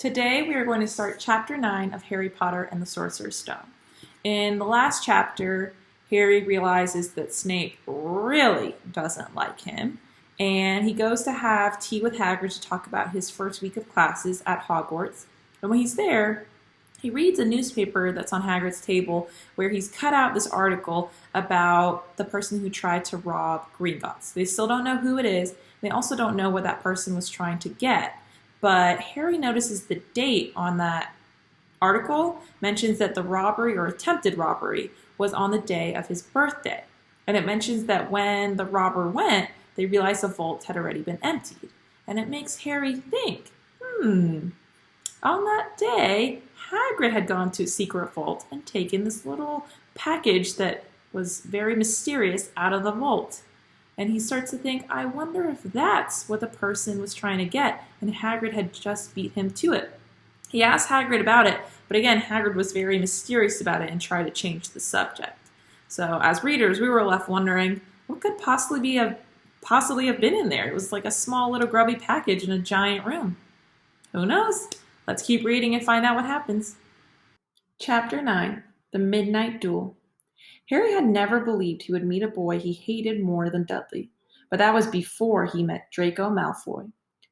Today we are going to start Chapter 9 of Harry Potter and the Sorcerer's Stone. In the last chapter, Harry realizes that Snape really doesn't like him, and he goes to have tea with Hagrid to talk about his first week of classes at Hogwarts. And when he's there, he reads a newspaper that's on Hagrid's table where he's cut out this article about the person who tried to rob Gringotts. They still don't know who it is. They also don't know what that person was trying to get. But Harry notices the date on that article mentions that the robbery or attempted robbery was on the day of his birthday. And it mentions that when the robber went, they realized the vault had already been emptied. And it makes Harry think, on that day, Hagrid had gone to a secret vault and taken this little package that was very mysterious out of the vault. And he starts to think, I wonder if that's what the person was trying to get, and Hagrid had just beat him to it. He asked Hagrid about it, but again, Hagrid was very mysterious about it and tried to change the subject. So as readers, we were left wondering, what could possibly have been in there? It was like a small little grubby package in a giant room. Who knows? Let's keep reading and find out what happens. Chapter 9, The Midnight Duel. Harry had never believed he would meet a boy he hated more than Dudley, but that was before he met Draco Malfoy.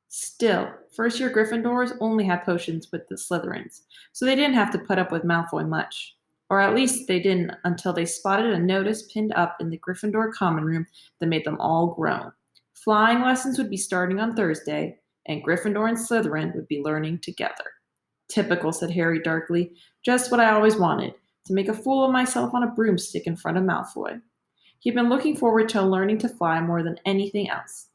Still, first-year Gryffindors only had potions with the Slytherins, so they didn't have to put up with Malfoy much. Or at least they didn't until they spotted a notice pinned up in the Gryffindor common room that made them all groan. Flying lessons would be starting on Thursday, and Gryffindor and Slytherin would be learning together. Typical, said Harry darkly. Just what I always wanted. To make a fool of myself on a broomstick in front of Malfoy. He'd been looking forward to learning to fly more than anything else.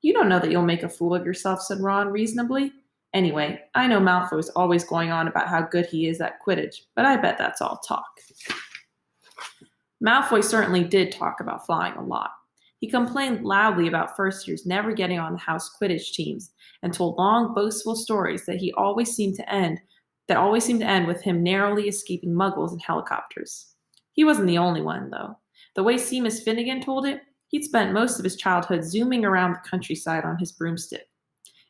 You don't know that you'll make a fool of yourself, said Ron reasonably. Anyway, I know Malfoy's always going on about how good he is at Quidditch, but I bet that's all talk. Malfoy certainly did talk about flying a lot. He complained loudly about first years never getting on the house Quidditch teams and told long, boastful stories that always seemed to end with him narrowly escaping muggles and helicopters. He wasn't the only one, though. The way Seamus Finnegan told it, he'd spent most of his childhood zooming around the countryside on his broomstick.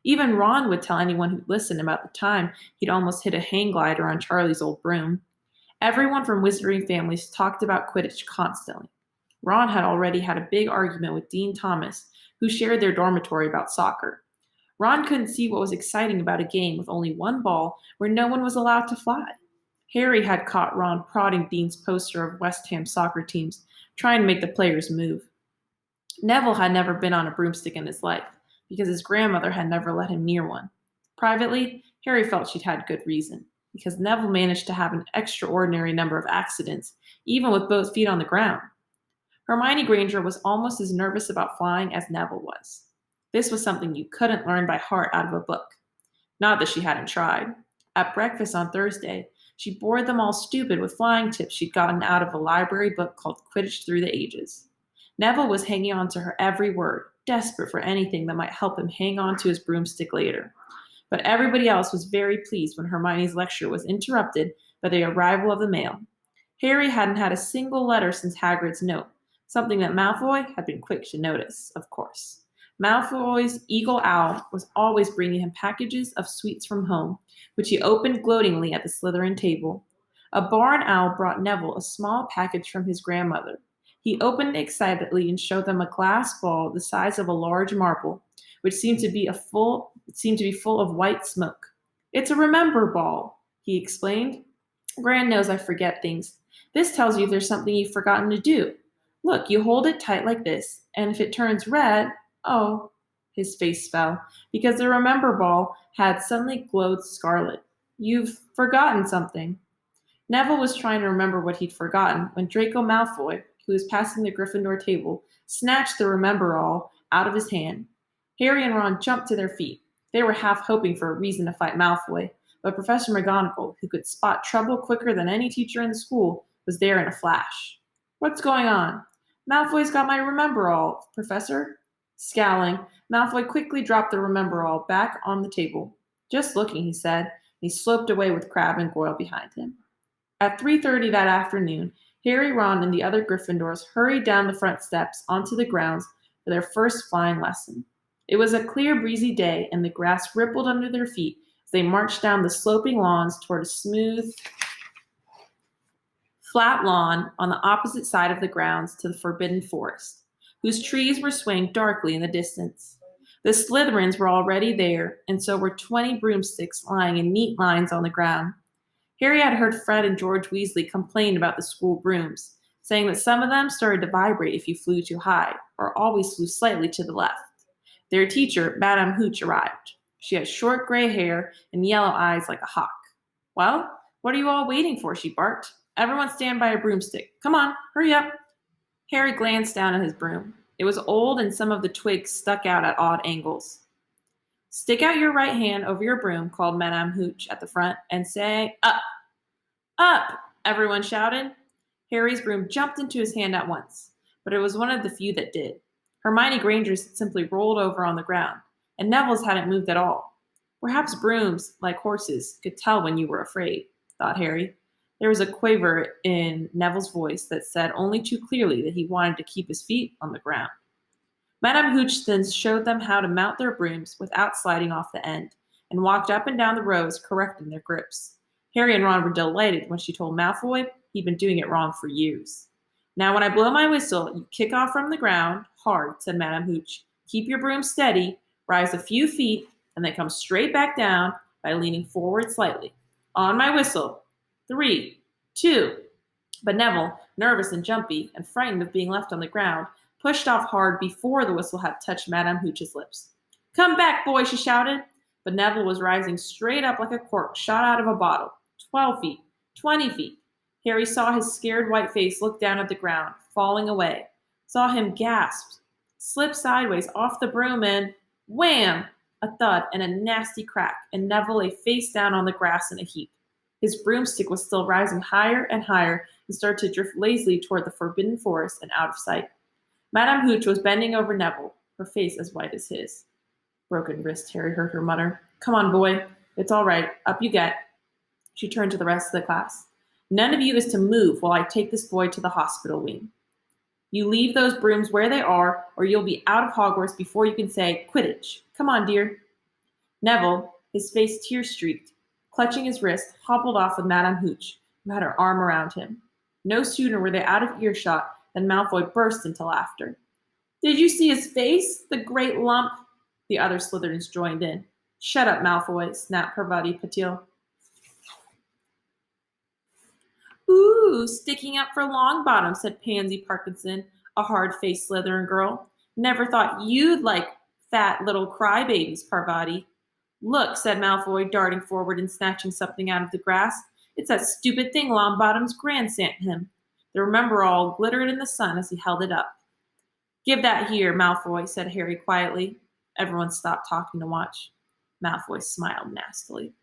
Even Ron would tell anyone who'd listen about the time he'd almost hit a hang glider on Charlie's old broom. Everyone from wizarding families talked about Quidditch constantly. Ron had already had a big argument with Dean Thomas, who shared their dormitory about soccer. Ron couldn't see what was exciting about a game with only one ball where no one was allowed to fly. Harry had caught Ron prodding Dean's poster of West Ham soccer teams, trying to make the players move. Neville had never been on a broomstick in his life, because his grandmother had never let him near one. Privately, Harry felt she'd had good reason, because Neville managed to have an extraordinary number of accidents, even with both feet on the ground. Hermione Granger was almost as nervous about flying as Neville was. This was something you couldn't learn by heart out of a book. Not that she hadn't tried. At breakfast on Thursday, she bored them all stupid with flying tips she'd gotten out of a library book called Quidditch Through the Ages. Neville was hanging on to her every word, desperate for anything that might help him hang on to his broomstick later. But everybody else was very pleased when Hermione's lecture was interrupted by the arrival of the mail. Harry hadn't had a single letter since Hagrid's note, something that Malfoy had been quick to notice, of course. Malfoy's eagle owl was always bringing him packages of sweets from home, which he opened gloatingly at the Slytherin table. A barn owl brought Neville a small package from his grandmother. He opened it excitedly and showed them a glass ball the size of a large marble, which seemed to be full of white smoke. It's a remember ball, he explained. Gran knows I forget things. This tells you if there's something you've forgotten to do. Look, you hold it tight like this, and if it turns red, oh, his face fell, because the remember ball had suddenly glowed scarlet. You've forgotten something. Neville was trying to remember what he'd forgotten when Draco Malfoy, who was passing the Gryffindor table, snatched the remember all out of his hand. Harry and Ron jumped to their feet. They were half hoping for a reason to fight Malfoy, but Professor McGonagall, who could spot trouble quicker than any teacher in the school, was there in a flash. What's going on? Malfoy's got my remember all, Professor. Scowling, Malfoy quickly dropped the remember all back on the table. Just looking, he said, and he sloped away with Crabbe and Goyle behind him. At 3:30 that afternoon, Harry, Ron, and the other Gryffindors hurried down the front steps onto the grounds for their first flying lesson. It was a clear, breezy day, and the grass rippled under their feet as they marched down the sloping lawns toward a smooth, flat lawn on the opposite side of the grounds to the forbidden forest, whose trees were swaying darkly in the distance. The Slytherins were already there, and so were 20 broomsticks lying in neat lines on the ground. Harry had heard Fred and George Weasley complain about the school brooms, saying that some of them started to vibrate if you flew too high, or always flew slightly to the left. Their teacher, Madame Hooch, arrived. She had short gray hair and yellow eyes like a hawk. "Well, what are you all waiting for?" she barked. "Everyone stand by a broomstick. Come on, hurry up." Harry glanced down at his broom. It was old and some of the twigs stuck out at odd angles. "Stick out your right hand over your broom," called Madame Hooch at the front, "and say, 'Up!'" "Up!" everyone shouted. Harry's broom jumped into his hand at once, but it was one of the few that did. Hermione Granger's had simply rolled over on the ground, and Neville's hadn't moved at all. Perhaps brooms, like horses, could tell when you were afraid, thought Harry. There was a quaver in Neville's voice that said only too clearly that he wanted to keep his feet on the ground. Madame Hooch then showed them how to mount their brooms without sliding off the end, and walked up and down the rows correcting their grips. Harry and Ron were delighted when she told Malfoy he'd been doing it wrong for years. "Now when I blow my whistle, you kick off from the ground, hard," said Madame Hooch. "Keep your broom steady, rise a few feet, and then come straight back down by leaning forward slightly. On my whistle. 3, 2. But Neville, nervous and jumpy, and frightened of being left on the ground, pushed off hard before the whistle had touched Madame Hooch's lips. "Come back, boy," she shouted. But Neville was rising straight up like a cork shot out of a bottle. 12 feet, 20 feet. Harry saw his scared white face look down at the ground, falling away. Saw him gasp, slip sideways off the broom, and wham! A thud and a nasty crack, and Neville lay face down on the grass in a heap. His broomstick was still rising higher and higher and started to drift lazily toward the forbidden forest and out of sight. Madame Hooch was bending over Neville, her face as white as his. "Broken wrist," Harry heard her mutter. "Come on, boy. It's all right. Up you get." She turned to the rest of the class. "None of you is to move while I take this boy to the hospital wing. You leave those brooms where they are, or you'll be out of Hogwarts before you can say Quidditch. Come on, dear." Neville, his face tear-streaked, clutching his wrist, hobbled off with Madame Hooch, who had her arm around him. No sooner were they out of earshot than Malfoy burst into laughter. "Did you see his face? The great lump!" The other Slytherins joined in. "Shut up, Malfoy," snapped Parvati Patil. "Ooh, sticking up for Longbottom," said Pansy Parkinson, a hard-faced Slytherin girl. "Never thought you'd like fat little crybabies, Parvati." "Look," said Malfoy, darting forward and snatching something out of the grass. "It's that stupid thing Longbottom's Gran sent him." The Remember-All glittered in the sun as he held it up. "Give that here, Malfoy," said Harry quietly. Everyone stopped talking to watch. Malfoy smiled nastily.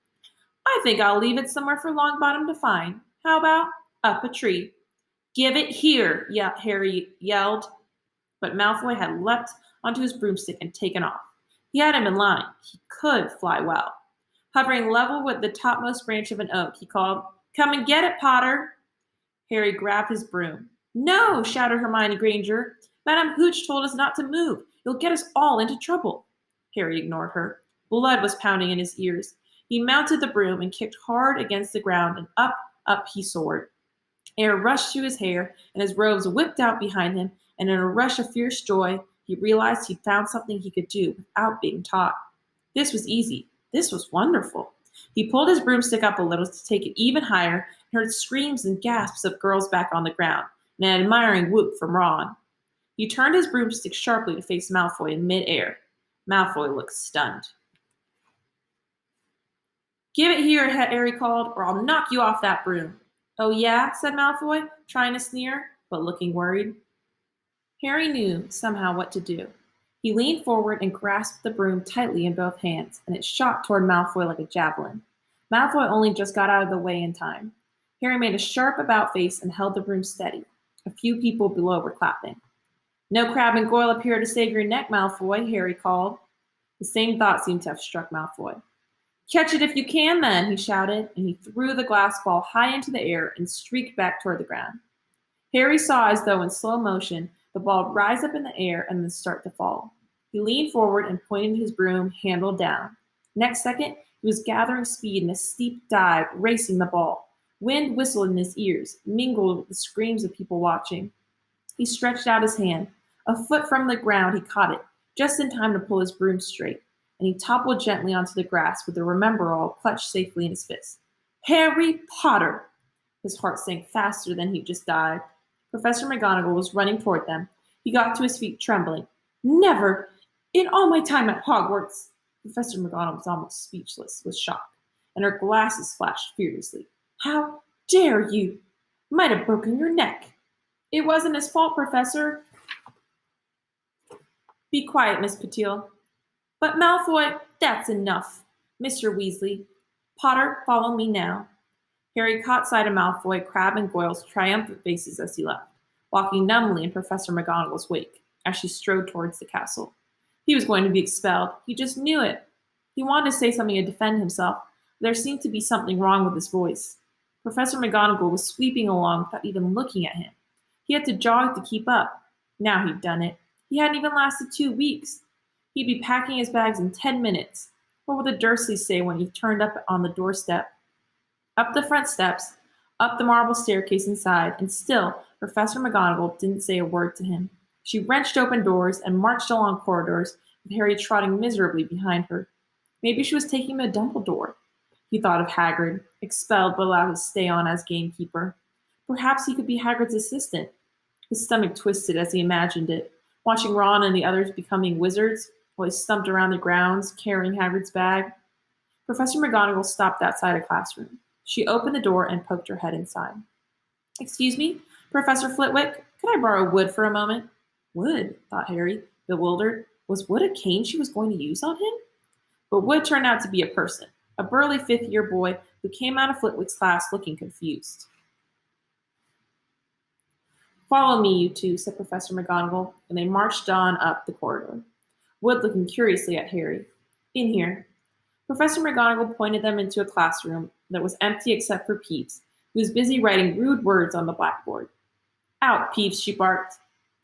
"I think I'll leave it somewhere for Longbottom to find. How about up a tree?" "Give it here," Harry yelled. But Malfoy had leapt onto his broomstick and taken off. He had him in line. He could fly well. Hovering level with the topmost branch of an oak, he called, "Come and get it, Potter." Harry grabbed his broom. "No!" shouted Hermione Granger. "Madame Hooch told us not to move. You'll get us all into trouble." Harry ignored her. Blood was pounding in his ears. He mounted the broom and kicked hard against the ground, and up he soared. Air rushed through his hair, and his robes whipped out behind him, and in a rush of fierce joy, he realized he'd found something he could do without being taught. This was easy. This was wonderful. He pulled his broomstick up a little to take it even higher, and heard screams and gasps of girls back on the ground, and an admiring whoop from Ron. He turned his broomstick sharply to face Malfoy in mid-air. Malfoy looked stunned. "Give it here," Harry called, "or I'll knock you off that broom." "Oh yeah?" said Malfoy, trying to sneer, but looking worried. Harry knew somehow what to do. He leaned forward and grasped the broom tightly in both hands, and it shot toward Malfoy like a javelin. Malfoy only just got out of the way in time. Harry made a sharp about-face and held the broom steady. A few people below were clapping. "No Crab and Goyle up here to save your neck, Malfoy," Harry called. The same thought seemed to have struck Malfoy. "Catch it if you can, then," he shouted, and he threw the glass ball high into the air and streaked back toward the ground. Harry saw, as though in slow motion, the ball rise up in the air and then start to fall. He leaned forward and pointed his broom handle down. Next second, He was gathering speed in a steep dive, racing the ball. Wind whistled in his ears, mingled with the screams of people watching. He stretched out his hand. A foot from the ground, he caught it, just in time to pull his broom straight, and he toppled gently onto the grass with the Remember-All clutched safely in his fist. Harry Potter! His heart sank faster than he'd just died. Professor McGonagall was running toward them. He got to his feet, trembling. Never! In all my time at Hogwarts! Professor McGonagall was almost speechless with shock, and her glasses flashed furiously. How dare you? Might have broken your neck. It wasn't his fault, Professor. Be quiet, Miss Patil. But Malfoy, that's enough. Mr. Weasley. Potter, follow me now. Harry caught sight of Malfoy, Crabbe, and Goyle's triumphant faces as he left, walking numbly in Professor McGonagall's wake as she strode towards the castle. He was going to be expelled. He just knew it. He wanted to say something to defend himself, but there seemed to be something wrong with his voice. Professor McGonagall was sweeping along without even looking at him. He had to jog to keep up. Now he'd done it. He hadn't even lasted 2 weeks. He'd be packing his bags in 10 minutes. What would the Dursleys say when he turned up on the doorstep? Up the front steps, up the marble staircase inside, and still Professor McGonagall didn't say a word to him. She wrenched open doors and marched along corridors, with Harry trotting miserably behind her. Maybe she was taking him to Dumbledore. He thought of Hagrid, expelled but allowed to stay on as gamekeeper. Perhaps he could be Hagrid's assistant. His stomach twisted as he imagined it, watching Ron and the others becoming wizards while he stumped around the grounds carrying Hagrid's bag. Professor McGonagall stopped outside a classroom. She opened the door and poked her head inside. Excuse me, Professor Flitwick, could I borrow wood for a moment? Wood, thought Harry, bewildered. Was wood a cane she was going to use on him? But Wood turned out to be a person, a burly fifth-year boy who came out of Flitwick's class looking confused. Follow me, you two, said Professor McGonagall, and they marched on up the corridor. Wood looking curiously at Harry. In here. Professor McGonagall pointed them into a classroom that was empty except for Peeves, who was busy writing rude words on the blackboard. Out, Peeves, she barked.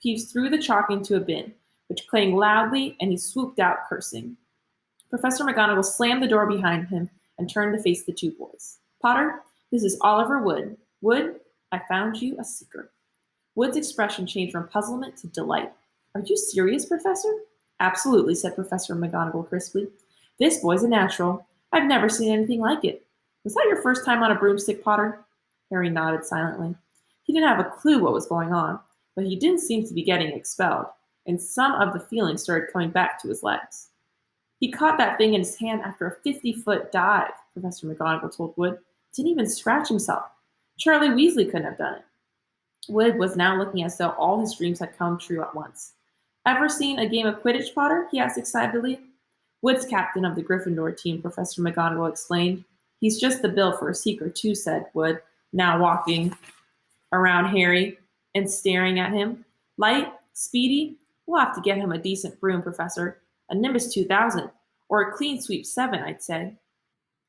Peeves threw the chalk into a bin, which clanged loudly, and he swooped out, cursing. Professor McGonagall slammed the door behind him and turned to face the two boys. Potter, this is Oliver Wood. Wood, I found you a secret. Wood's expression changed from puzzlement to delight. Are you serious, Professor? Absolutely, said Professor McGonagall crisply. This boy's a natural. I've never seen anything like it. Was that your first time on a broomstick, Potter? Harry nodded silently. He didn't have a clue what was going on, but he didn't seem to be getting expelled, and some of the feeling started coming back to his legs. He caught that thing in his hand after a 50-foot dive, Professor McGonagall told Wood. Didn't even scratch himself. Charlie Weasley couldn't have done it. Wood was now looking as though all his dreams had come true at once. Ever seen a game of Quidditch, Potter? He asked excitedly. Wood's captain of the Gryffindor team, Professor McGonagall explained. He's just the bill for a secret, too, said Wood, now walking around Harry and staring at him. Light? Speedy? We'll have to get him a decent broom, Professor. A Nimbus 2000, or a Clean Sweep 7, I'd say.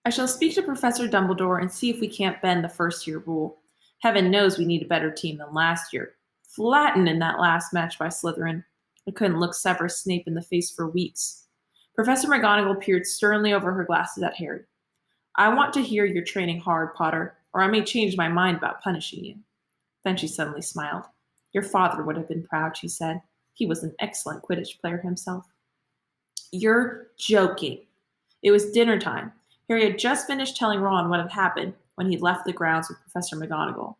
I shall speak to Professor Dumbledore and see if we can't bend the first-year rule. Heaven knows we need a better team than last year. Flattened in that last match by Slytherin. I couldn't look Severus Snape in the face for weeks. Professor McGonagall peered sternly over her glasses at Harry. I want to hear you're training hard, Potter, or I may change my mind about punishing you. Then she suddenly smiled. Your father would have been proud, she said. He was an excellent Quidditch player himself. You're joking. It was dinner time. Harry had just finished telling Ron what had happened when he left the grounds with Professor McGonagall.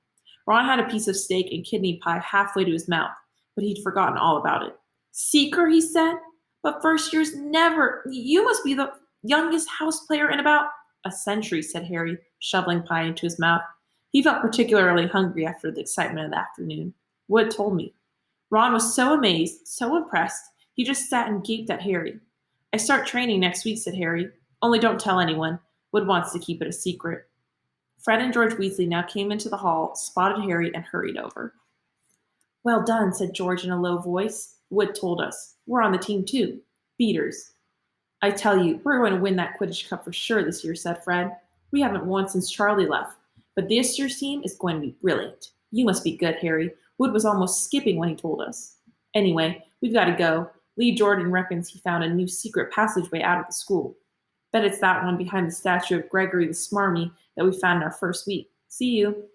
Ron had a piece of steak and kidney pie halfway to his mouth, but he'd forgotten all about it. Seeker, he said. But first years never. You must be the youngest house player in about a century, said Harry, shoveling pie into his mouth. He felt particularly hungry after the excitement of the afternoon. Wood told me. Ron was so amazed, so impressed, he just sat and gaped at Harry. I start training next week, said Harry. Only don't tell anyone. Wood wants to keep it a secret. Fred and George Weasley now came into the hall, spotted Harry, and hurried over. Well done, said George in a low voice. Wood told us. We're on the team too. Beaters. I tell you, we're going to win that Quidditch Cup for sure this year, said Fred. We haven't won since Charlie left. But this year's team is going to be brilliant. You must be good, Harry. Wood was almost skipping when he told us. Anyway, we've got to go. Lee Jordan reckons he found a new secret passageway out of the school. Bet it's that one behind the statue of Gregory the Smarmy that we found in our first week. See you."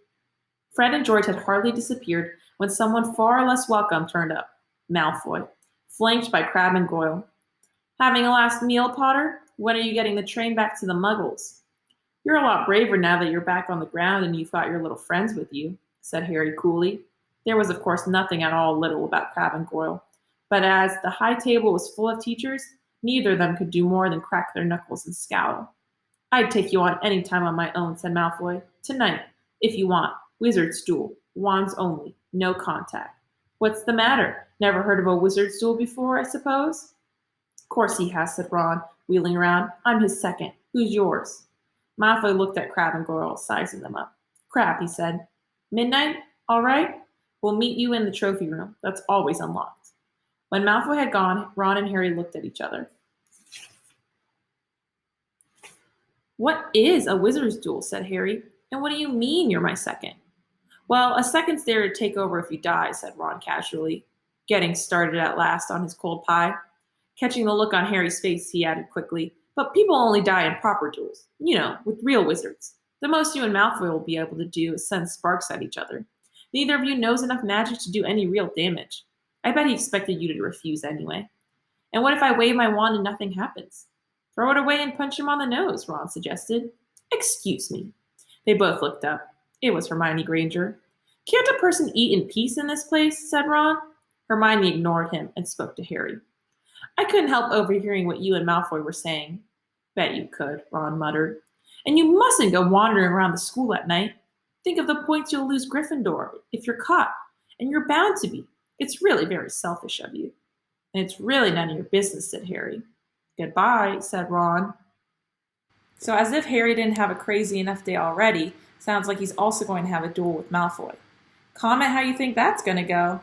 Fred and George had hardly disappeared when someone far less welcome turned up. Malfoy, flanked by Crabbe and Goyle. "Having a last meal, Potter? When are you getting the train back to the Muggles?" "You're a lot braver now that you're back on the ground and you've got your little friends with you," said Harry coolly. There was, of course, nothing at all little about Crabbe and Goyle, but as the high table was full of teachers, neither of them could do more than crack their knuckles and scowl. "I'd take you on any time on my own," said Malfoy. "Tonight, if you want. Wizard's duel. Wands only. No contact." "What's the matter? Never heard of a wizard's duel before, I suppose?" "Of course he has," said Ron, wheeling around. "I'm his second. Who's yours?" Malfoy looked at Crabbe and Goyle, sizing them up. "Crabbe," he said. "Midnight? All right. We'll meet you in the trophy room. That's always unlocked." When Malfoy had gone, Ron and Harry looked at each other. "What is a wizard's duel?" said Harry. "And what do you mean you're my second?" "Well, a second's there to take over if you die," said Ron casually, getting started at last on his cold pie. Catching the look on Harry's face, he added quickly, "But people only die in proper duels. You know, with real wizards. The most you and Malfoy will be able to do is send sparks at each other. Neither of you knows enough magic to do any real damage. I bet he expected you to refuse anyway. And what if I wave my wand and nothing happens?" "Throw it away and punch him on the nose," Ron suggested. "Excuse me." They both looked up. It was Hermione Granger. "Can't a person eat in peace in this place?" said Ron. Hermione ignored him and spoke to Harry. "I couldn't help overhearing what you and Malfoy were saying." "Bet you could," Ron muttered. "And you mustn't go wandering around the school at night. Think of the points you'll lose Gryffindor if you're caught. And you're bound to be. It's really very selfish of you." "And it's really none of your business," said Harry. "Goodbye," said Ron. So as if Harry didn't have a crazy enough day already, sounds like he's also going to have a duel with Malfoy. Comment how you think that's going to go.